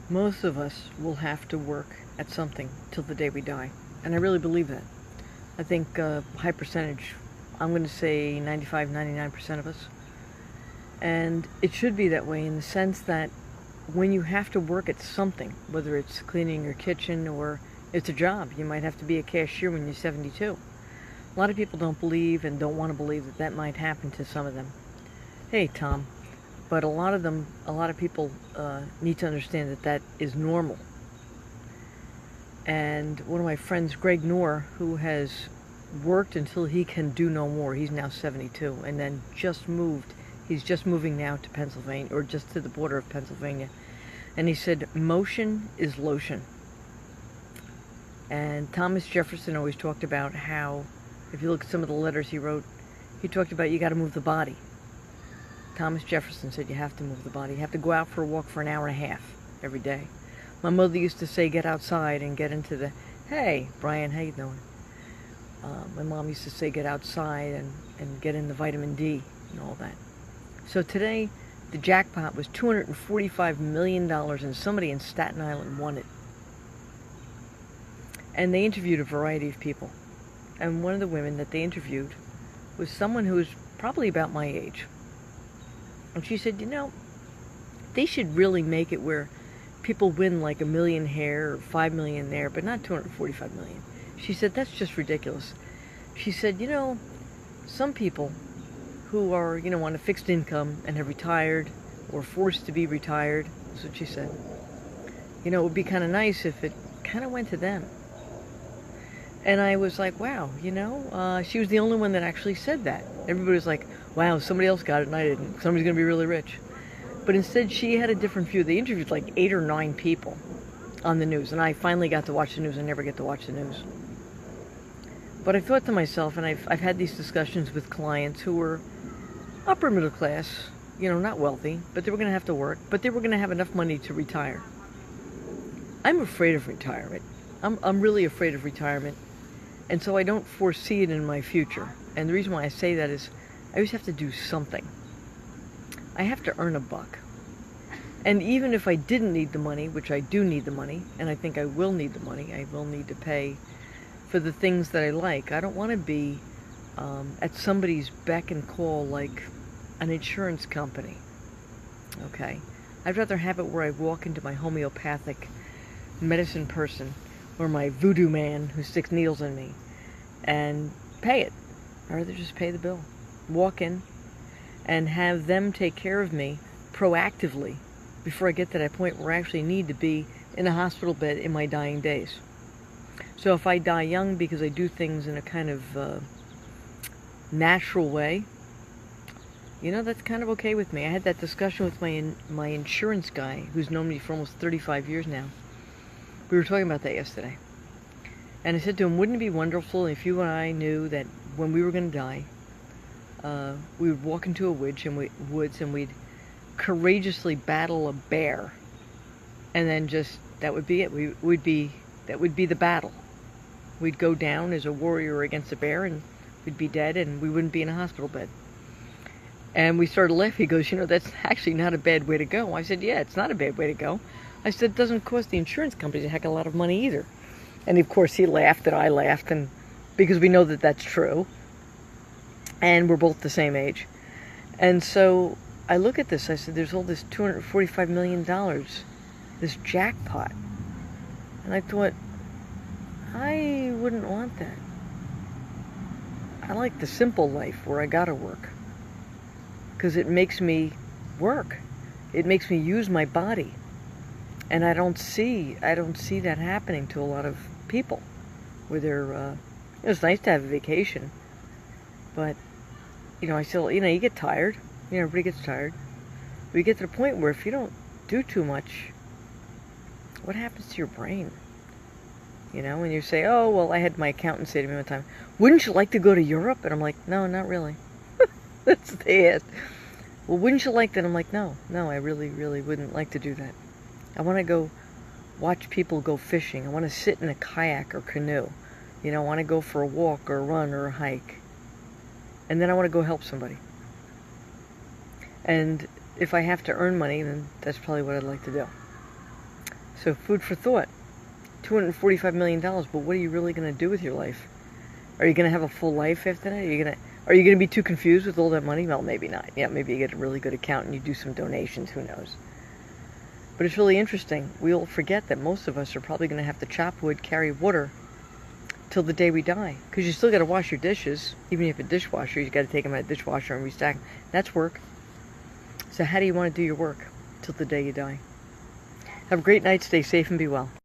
Most of us will have to work at something till the day we die. And I really believe that. I think high percentage, I'm going to say 95, 99% of us. And it should be that way in the sense that when you have to work at something, whether it's cleaning your kitchen or it's a job, you might have to be a cashier when you're 72. A lot of people don't believe and don't want to believe that that might happen to some of them. Hey, Tom. But a lot of people need to understand that that is normal. And one of my friends, Greg Knorr, who has worked until he can do no more, he's now 72, and then just moved. He's just moving now to Pennsylvania, or just to the border of Pennsylvania. And he said, motion is lotion. And Thomas Jefferson always talked about how, if you look at some of the letters he wrote, he talked about you got to move the body. Thomas Jefferson said you have to move the body. You have to go out for a walk for an hour and a half every day. My mother used to say get outside and get into the, hey, Brian, how you doing? My mom used to say get outside and get in the vitamin D and all that. So today, the jackpot was $245 million, and somebody in Staten Island won it. And they interviewed a variety of people. And one of the women that they interviewed was someone who was probably about my age. And she said, they should really make it where people win like $1 million here or $5 million there, but not $245 million. She said, that's just ridiculous. She said, some people who are, on a fixed income and have retired or forced to be retired, that's what she said, it would be kind of nice if it kind of went to them. And I was like, wow, she was the only one that actually said that. Everybody was like, wow, somebody else got it and I didn't. Somebody's going to be really rich. But instead, she had a different view. They interviewed like 8 or 9 people on the news. And I finally got to watch the news. I never get to watch the news. But I thought to myself, and I've had these discussions with clients who were upper middle class, not wealthy, but they were going to have to work, but they were going to have enough money to retire. I'm afraid of retirement. I'm really afraid of retirement. And so I don't foresee it in my future. And the reason why I say that is I always have to do something. I have to earn a buck. And even if I didn't need the money, which I do need the money, and I think I will need the money, I will need to pay for the things that I like. I don't want to be at somebody's beck and call like an insurance company. Okay? I'd rather have it where I walk into my homeopathic medicine person or my voodoo man who sticks needles in me and pay it. I'd rather just pay the bill. Walk in and have them take care of me proactively before I get to that point where I actually need to be in a hospital bed in my dying days. So if I die young because I do things in a kind of natural way, that's kind of okay with me. I had that discussion with my insurance guy who's known me for almost 35 years now. We were talking about that yesterday. And I said to him, wouldn't it be wonderful if you and I knew that when we were going to die, we would walk into a woods and we'd courageously battle a bear. And then just, that would be it. That would be the battle. We'd go down as a warrior against a bear and we'd be dead and we wouldn't be in a hospital bed. And we started laughing. He goes, that's actually not a bad way to go. I said, yeah, it's not a bad way to go. I said, it doesn't cost the insurance companies a heck of a lot of money either. And of course he laughed and I laughed, and because we know that that's true. And we're both the same age. And so I look at this, I said, there's all this $245 million, this jackpot. And I thought, I wouldn't want that. I like the simple life where I gotta work. Because it makes me work. It makes me use my body. And I don't see that happening to a lot of people. Where they're, it's nice to have a vacation. But, I still, you get tired. Everybody gets tired. But you get to the point where if you don't do too much, what happens to your brain? When you say, oh, well, I had my accountant say to me one time, wouldn't you like to go to Europe? And I'm like, no, not really. That's what they asked. Well, wouldn't you like that? I'm like, no, I really, really wouldn't like to do that. I want to go watch people go fishing. I want to sit in a kayak or canoe. I want to go for a walk or a run or a hike. And then I want to go help somebody. And if I have to earn money, then that's probably what I'd like to do. So food for thought. $245 million, but what are you really going to do with your life? Are you going to have a full life after that? Are you going to be too confused with all that money? Well, maybe not. Yeah, maybe you get a really good accountant, you do some donations, who knows. But it's really interesting. We'll forget that most of us are probably going to have to chop wood, carry water, till the day we die. Because you still got to wash your dishes. Even if you have a dishwasher, you got to take them out of the dishwasher and restack them. That's work. So how do you want to do your work till the day you die? Have a great night. Stay safe and be well.